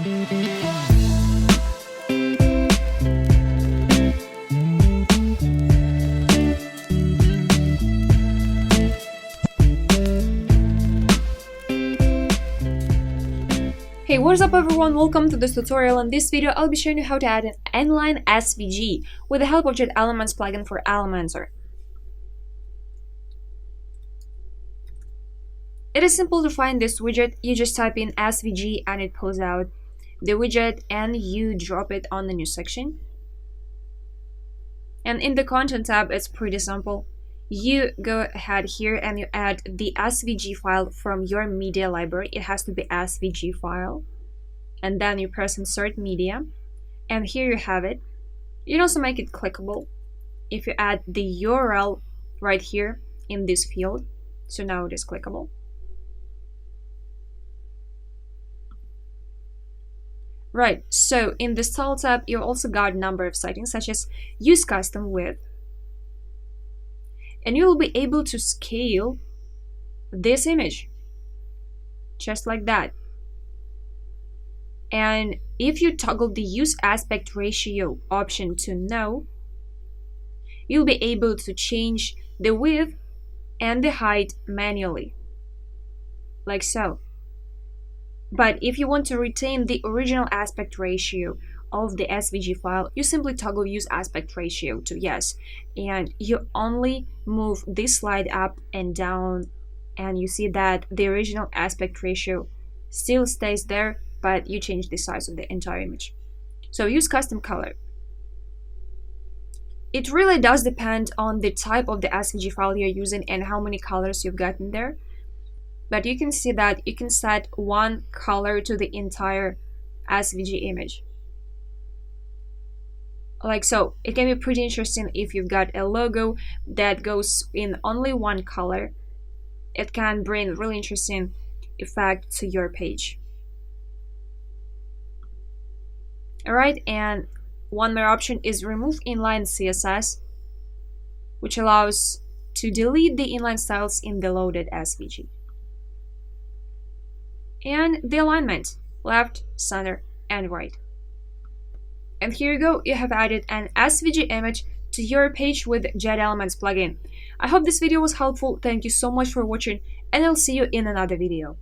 Hey, what's up everyone, welcome to this tutorial. In this video I'll be showing you how to add an Inline SVG with the help of JetElements plugin for Elementor. It is simple to find this widget. You just type in SVG and it pulls out the widget and you drop it on the new section. And in the content tab it's pretty simple. You go ahead here and you add the SVG file from your media library. It has to be SVG file. And then you press insert media. And here you have it. You can also make it clickable if you add the URL right here in this field. So now it is clickable. Right, so in the style tab you also got a number of settings such as use custom width. And you will be able to scale this image, just like that. And if you toggle the use aspect ratio option to no, you'll be able to change the width and the height manually, like so. But if you want to retain the original aspect ratio of the SVG file, you simply toggle use aspect ratio to yes, and you only move this slide up and down, and you see that the original aspect ratio still stays there, but you change the size of the entire image. So use custom color. It really does depend on the type of the SVG file you're using and how many colors you've got in there, but you can see that you can set one color to the entire SVG image. Like so. It can be pretty interesting if you've got a logo that goes in only one color. It can bring really interesting effect to your page. Alright, and one more option is remove inline CSS, which allows to delete the inline styles in the loaded SVG. And the alignment, left, center, and right. And here you go, you have added an SVG image to your page with JetElements plugin. I hope this video was helpful. Thank you so much for watching, and I'll see you in another video.